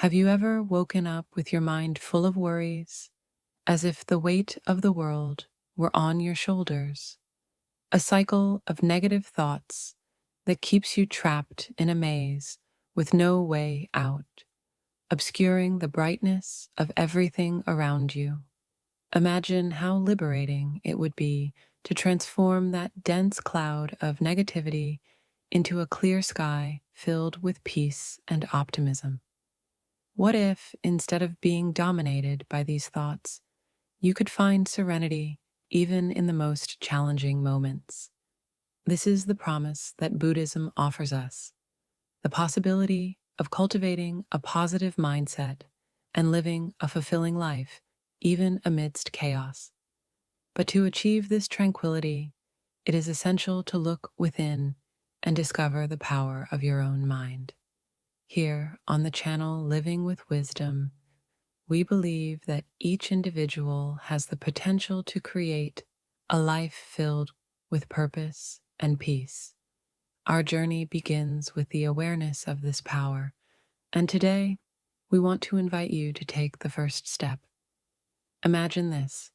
Have you ever woken up with your mind full of worries, as if the weight of the world were on your shoulders? A cycle of negative thoughts that keeps you trapped in a maze with no way out, obscuring the brightness of everything around you. Imagine how liberating it would be to transform that dense cloud of negativity into a clear sky filled with peace and optimism. What if, instead of being dominated by these thoughts, you could find serenity even in the most challenging moments? This is the promise that Buddhism offers us, the possibility of cultivating a positive mindset and living a fulfilling life, even amidst chaos. But to achieve this tranquility, it is essential to look within and discover the power of your own mind. Here on the channel Living with Wisdom, we believe that each individual has the potential to create a life filled with purpose and peace. Our journey begins with the awareness of this power, and today we want to invite you to take the first step. Imagine this.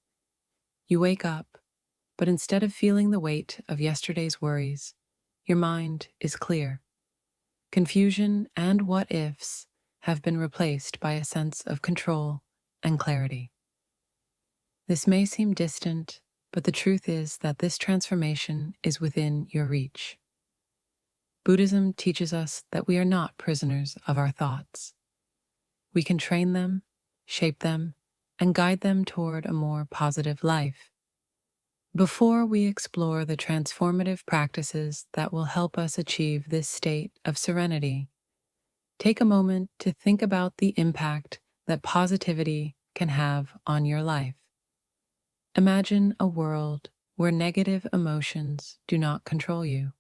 You wake up, but instead of feeling the weight of yesterday's worries, your mind is clear. Confusion and what-ifs have been replaced by a sense of control and clarity. This may seem distant, but the truth is that this transformation is within your reach. Buddhism teaches us that we are not prisoners of our thoughts. We can train them, shape them, and guide them toward a more positive life. Before we explore the transformative practices that will help us achieve this state of serenity, take a moment to think about the impact that positivity can have on your life. Imagine a world where negative emotions do not control you,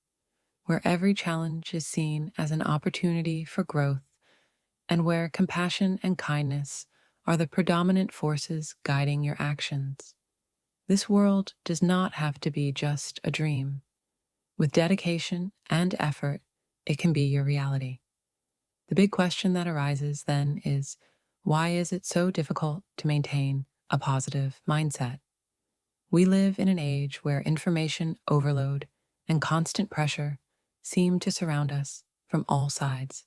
where every challenge is seen as an opportunity for growth, and where compassion and kindness are the predominant forces guiding your actions. This world does not have to be just a dream. With dedication and effort, it can be your reality. The big question that arises then is, why is it so difficult to maintain a positive mindset? We live in an age where information overload and constant pressure seem to surround us from all sides.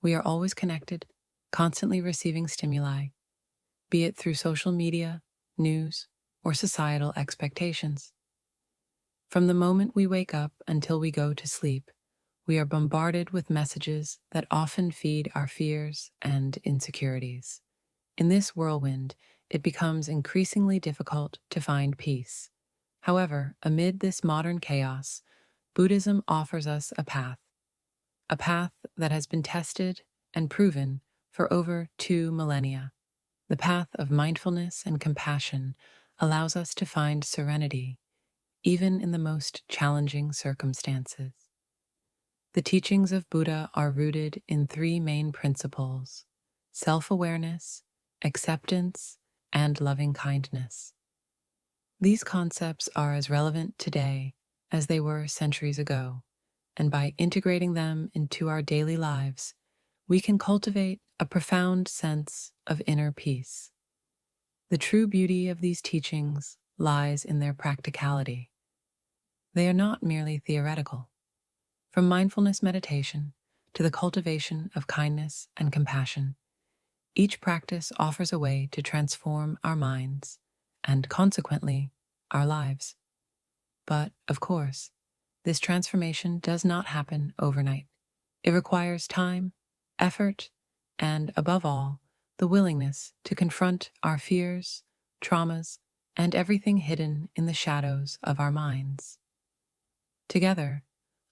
We are always connected, constantly receiving stimuli, be it through social media, news, or societal expectations. From the moment we wake up until we go to sleep, we are bombarded with messages that often feed our fears and insecurities. In this whirlwind, it becomes increasingly difficult to find peace. However, amid this modern chaos, Buddhism offers us a path that has been tested and proven for over 2 millennia. The path of mindfulness and compassion allows us to find serenity, even in the most challenging circumstances. The teachings of Buddha are rooted in 3 main principles: self-awareness, acceptance, and loving-kindness. These concepts are as relevant today as they were centuries ago, and by integrating them into our daily lives, we can cultivate a profound sense of inner peace. The true beauty of these teachings lies in their practicality. They are not merely theoretical. From mindfulness meditation to the cultivation of kindness and compassion, each practice offers a way to transform our minds and, consequently, our lives. But, of course, this transformation does not happen overnight. It requires time, effort, and, above all, the willingness to confront our fears, traumas, and everything hidden in the shadows of our minds. Together,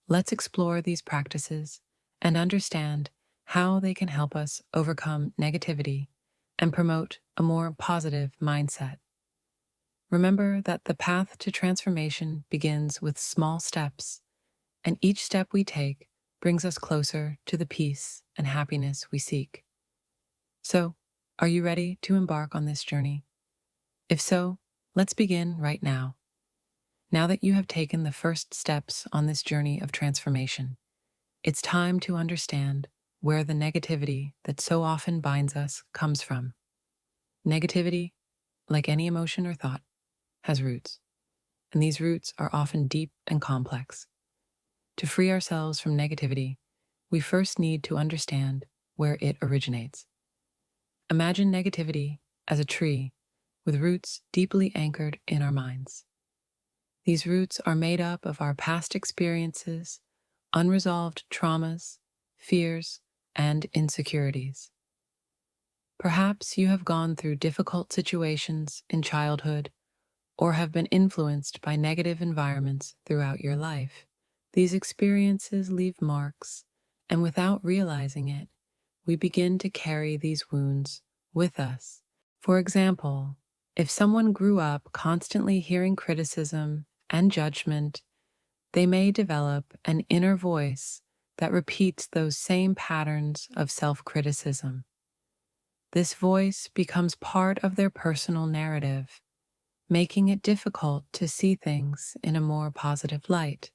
let's explore these practices and understand how they can help us overcome negativity and promote a more positive mindset. Remember that the path to transformation begins with small steps, and each step we take brings us closer to the peace and happiness we seek. So, are you ready to embark on this journey? If so, let's begin right now. Now that you have taken the first steps on this journey of transformation, it's time to understand where the negativity that so often binds us comes from. Negativity, like any emotion or thought, has roots, and these roots are often deep and complex. To free ourselves from negativity, we first need to understand where it originates. Imagine negativity as a tree with roots deeply anchored in our minds. These roots are made up of our past experiences, unresolved traumas, fears, and insecurities. Perhaps you have gone through difficult situations in childhood or have been influenced by negative environments throughout your life. These experiences leave marks, and without realizing it, we begin to carry these wounds with us. For example, if someone grew up constantly hearing criticism and judgment, they may develop an inner voice that repeats those same patterns of self-criticism. This voice becomes part of their personal narrative, making it difficult to see things in a more positive light.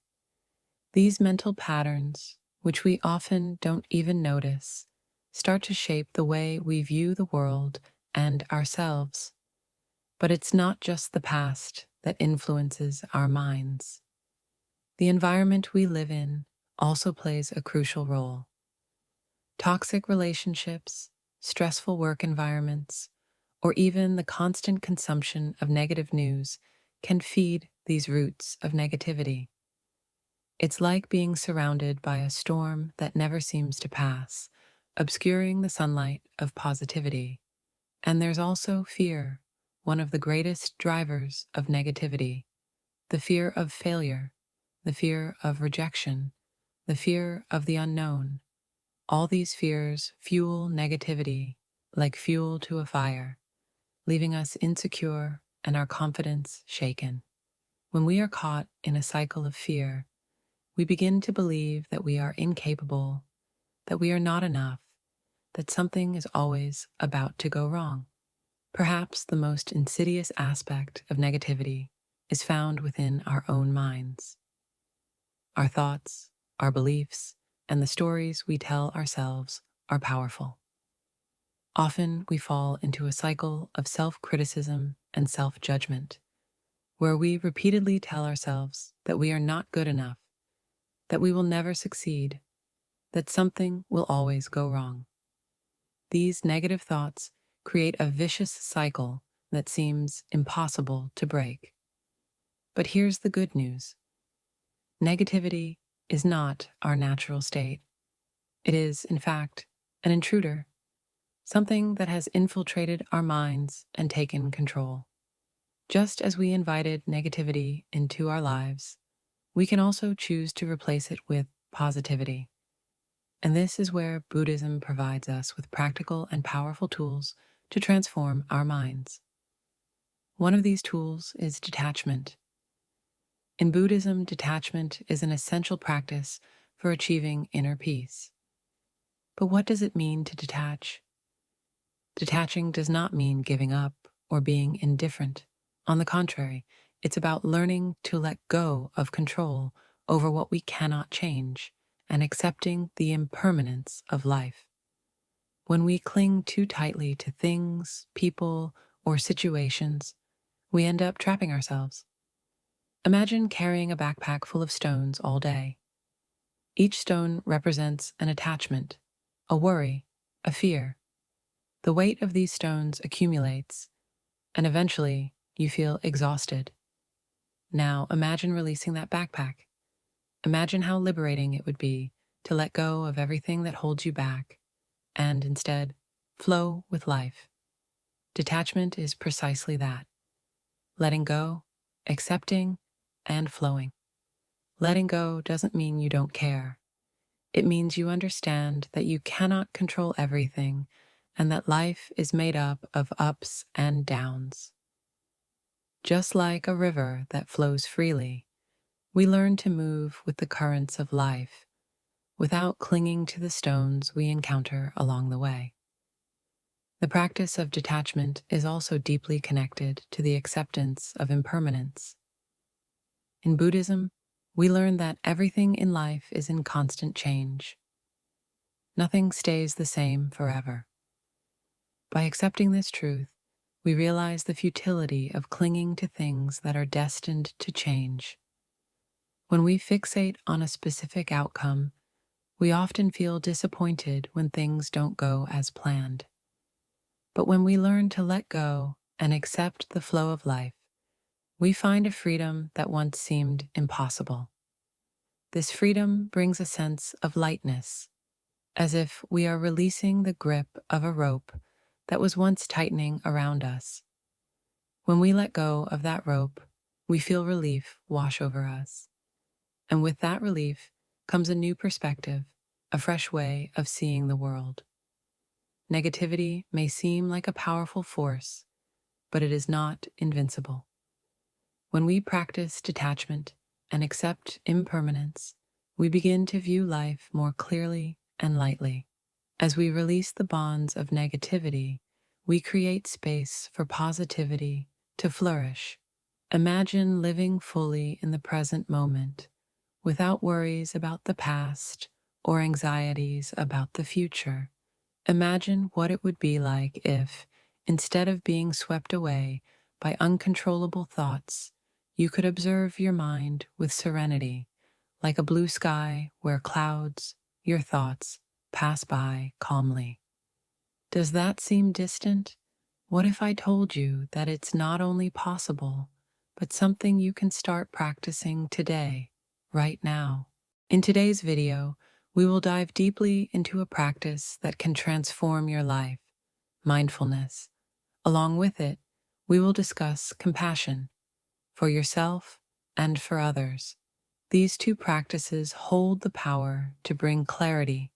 These mental patterns, which we often don't even notice, start to shape the way we view the world and ourselves. But it's not just the past that influences our minds. The environment we live in also plays a crucial role. Toxic relationships, stressful work environments, or even the constant consumption of negative news can feed these roots of negativity. It's like being surrounded by a storm that never seems to pass, obscuring the sunlight of positivity. And there's also fear, one of the greatest drivers of negativity. The fear of failure, the fear of rejection, the fear of the unknown. All these fears fuel negativity like fuel to a fire, leaving us insecure and our confidence shaken. When we are caught in a cycle of fear, we begin to believe that we are incapable, that we are not enough, that something is always about to go wrong. Perhaps the most insidious aspect of negativity is found within our own minds. Our thoughts, our beliefs, and the stories we tell ourselves are powerful. Often we fall into a cycle of self-criticism and self-judgment, where we repeatedly tell ourselves that we are not good enough, that we will never succeed, that something will always go wrong. These negative thoughts create a vicious cycle that seems impossible to break. But here's the good news. Negativity is not our natural state. It is, in fact, an intruder, something that has infiltrated our minds and taken control. Just as we invited negativity into our lives, we can also choose to replace it with positivity. And this is where Buddhism provides us with practical and powerful tools to transform our minds. One of these tools is detachment. In Buddhism, detachment is an essential practice for achieving inner peace. But what does it mean to detach? Detaching does not mean giving up or being indifferent. On the contrary, it's about learning to let go of control over what we cannot change and accepting the impermanence of life. When we cling too tightly to things, people, or situations, we end up trapping ourselves. Imagine carrying a backpack full of stones all day. Each stone represents an attachment, a worry, a fear. The weight of these stones accumulates, and eventually you feel exhausted. Now imagine releasing that backpack. Imagine how liberating it would be to let go of everything that holds you back and instead flow with life. Detachment is precisely that. Letting go, accepting, and flowing. Letting go doesn't mean you don't care. It means you understand that you cannot control everything and that life is made up of ups and downs. Just like a river that flows freely, we learn to move with the currents of life without clinging to the stones we encounter along the way. The practice of detachment is also deeply connected to the acceptance of impermanence. In Buddhism, we learn that everything in life is in constant change. Nothing stays the same forever. By accepting this truth, we realize the futility of clinging to things that are destined to change. When we fixate on a specific outcome, we often feel disappointed when things don't go as planned. But when we learn to let go and accept the flow of life, we find a freedom that once seemed impossible. This freedom brings a sense of lightness, as if we are releasing the grip of a rope that was once tightening around us. When we let go of that rope, we feel relief wash over us. And with that relief comes a new perspective, a fresh way of seeing the world. Negativity may seem like a powerful force, but it is not invincible. When we practice detachment and accept impermanence, we begin to view life more clearly and lightly. As we release the bonds of negativity, we create space for positivity to flourish. Imagine living fully in the present moment, without worries about the past or anxieties about the future. Imagine what it would be like if, instead of being swept away by uncontrollable thoughts, you could observe your mind with serenity, like a blue sky where clouds, your thoughts, pass by calmly. Does that seem distant? What if I told you that it's not only possible, but something you can start practicing today, right now? In today's video, we will dive deeply into a practice that can transform your life, mindfulness. Along with it, we will discuss compassion for yourself and for others. These two practices hold the power to bring clarity,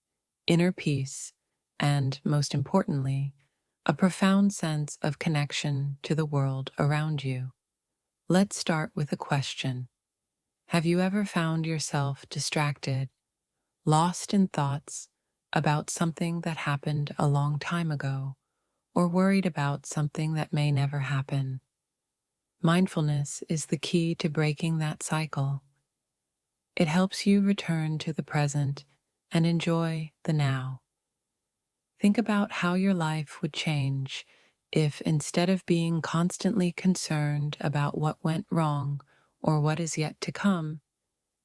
inner peace, and, most importantly, a profound sense of connection to the world around you. Let's start with a question. Have you ever found yourself distracted, lost in thoughts about something that happened a long time ago, or worried about something that may never happen? Mindfulness is the key to breaking that cycle. It helps you return to the present and enjoy the now. Think about how your life would change if, instead of being constantly concerned about what went wrong or what is yet to come,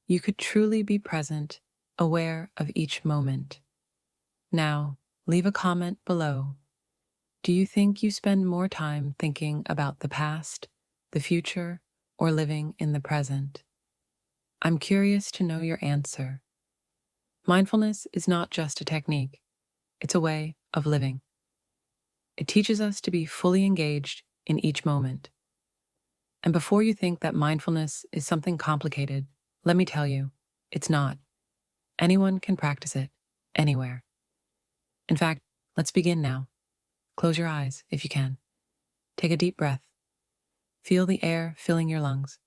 you could truly be present, aware of each moment. Now, leave a comment below. Do you think you spend more time thinking about the past, the future, or living in the present? I'm curious to know your answer. Mindfulness is not just a technique, it's a way of living. It teaches us to be fully engaged in each moment. And before you think that mindfulness is something complicated, let me tell you, it's not. Anyone can practice it, anywhere. In fact, let's begin now. Close your eyes if you can. Take a deep breath. Feel the air filling your lungs.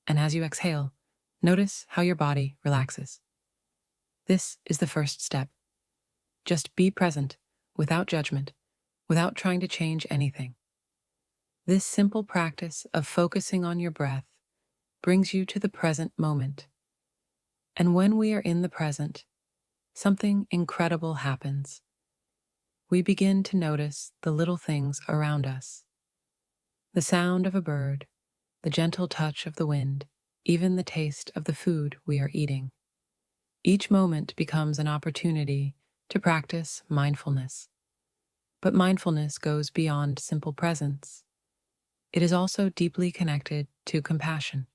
And as you exhale, notice how your body relaxes. This is the first step. Just be present, without judgment, without trying to change anything. This simple practice of focusing on your breath brings you to the present moment. And when we are in the present, something incredible happens. We begin to notice the little things around us. The sound of a bird, the gentle touch of the wind, even the taste of the food we are eating. Each moment becomes an opportunity to practice mindfulness. But mindfulness goes beyond simple presence. It is also deeply connected to compassion,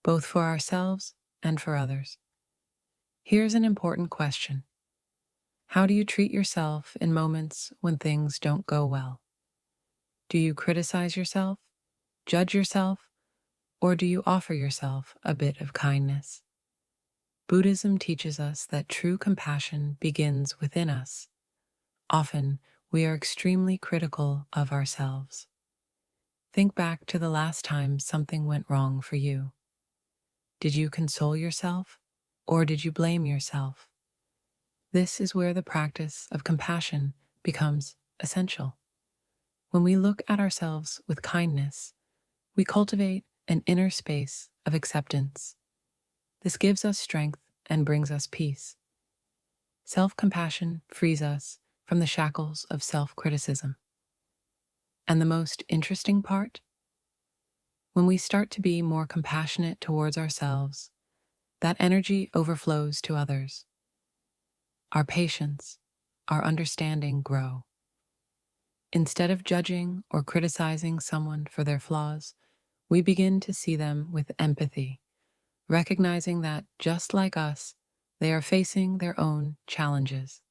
both for ourselves and for others. Here's an important question. How do you treat yourself in moments when things don't go well? Do you criticize yourself, judge yourself, or do you offer yourself a bit of kindness? Buddhism teaches us that true compassion begins within us. Often, we are extremely critical of ourselves. Think back to the last time something went wrong for you. Did you console yourself, or did you blame yourself? This is where the practice of compassion becomes essential. When we look at ourselves with kindness, we cultivate an inner space of acceptance. This gives us strength and brings us peace. Self-compassion frees us from the shackles of self-criticism. And the most interesting part? When we start to be more compassionate towards ourselves, that energy overflows to others. Our patience, our understanding grow. Instead of judging or criticizing someone for their flaws, we begin to see them with empathy, recognizing that, just like us, they are facing their own challenges.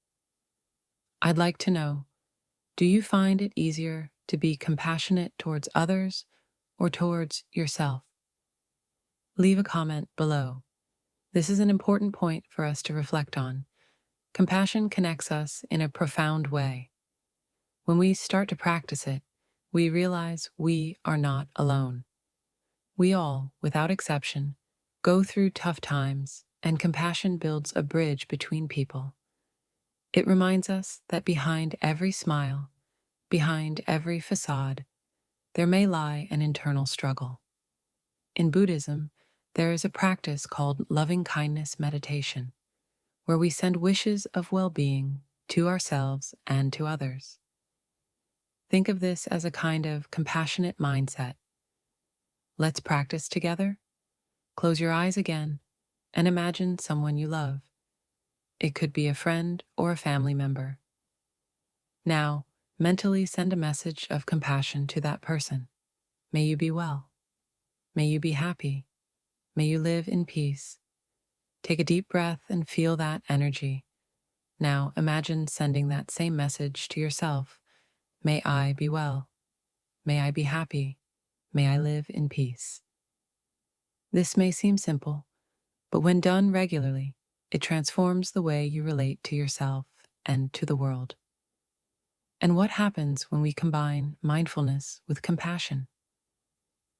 I'd like to know, do you find it easier to be compassionate towards others or towards yourself? Leave a comment below. This is an important point for us to reflect on. Compassion connects us in a profound way. When we start to practice it, we realize we are not alone. We all, without exception, go through tough times, and compassion builds a bridge between people. It reminds us that behind every smile, behind every facade, there may lie an internal struggle. In Buddhism, there is a practice called loving-kindness meditation, where we send wishes of well-being to ourselves and to others. Think of this as a kind of compassionate mindset. Let's practice together. Close your eyes again and imagine someone you love. It could be a friend or a family member. Now, mentally send a message of compassion to that person. May you be well. May you be happy. May you live in peace. Take a deep breath and feel that energy. Now, imagine sending that same message to yourself. May I be well. May I be happy. May I live in peace. This may seem simple, but when done regularly, it transforms the way you relate to yourself and to the world. And what happens when we combine mindfulness with compassion?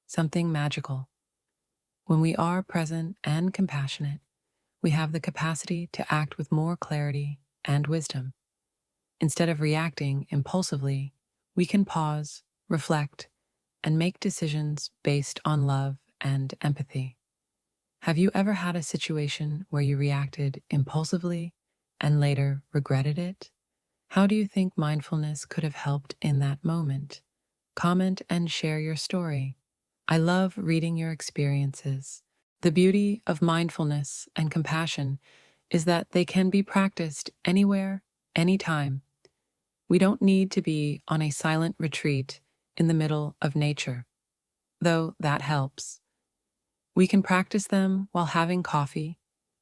Something magical. When we are present and compassionate, we have the capacity to act with more clarity and wisdom. Instead of reacting impulsively, we can pause, reflect, and make decisions based on love and empathy. Have you ever had a situation where you reacted impulsively and later regretted it? How do you think mindfulness could have helped in that moment? Comment and share your story. I love reading your experiences. The beauty of mindfulness and compassion is that they can be practiced anywhere, anytime. We don't need to be on a silent retreat in the middle of nature, though that helps. We can practice them while having coffee,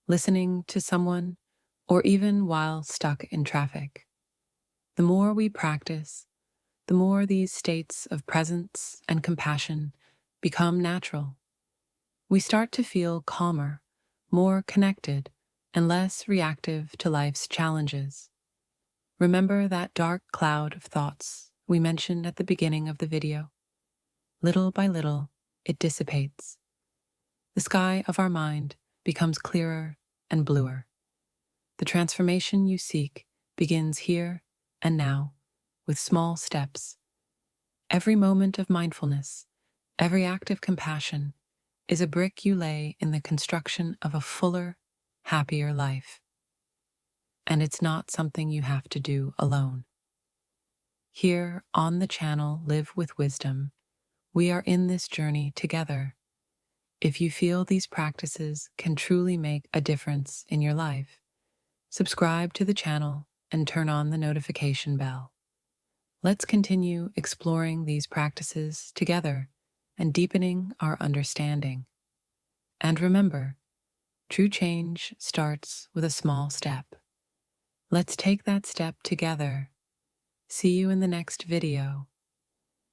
listening to someone, or even while stuck in traffic. The more we practice, the more these states of presence and compassion become natural. We start to feel calmer, more connected, and less reactive to life's challenges. Remember that dark cloud of thoughts we mentioned at the beginning of the video? Little by little, it dissipates. The sky of our mind becomes clearer and bluer. The transformation you seek begins here and now, with small steps. Every moment of mindfulness, every act of compassion, is a brick you lay in the construction of a fuller, happier life. And it's not something you have to do alone. Here on the channel Live with Wisdom, we are in this journey together. If you feel these practices can truly make a difference in your life, subscribe to the channel and turn on the notification bell. Let's continue exploring these practices together and deepening our understanding. And remember, true change starts with a small step. Let's take that step together. See you in the next video.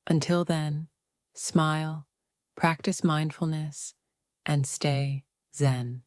Until then, smile, practice mindfulness, and stay Zen.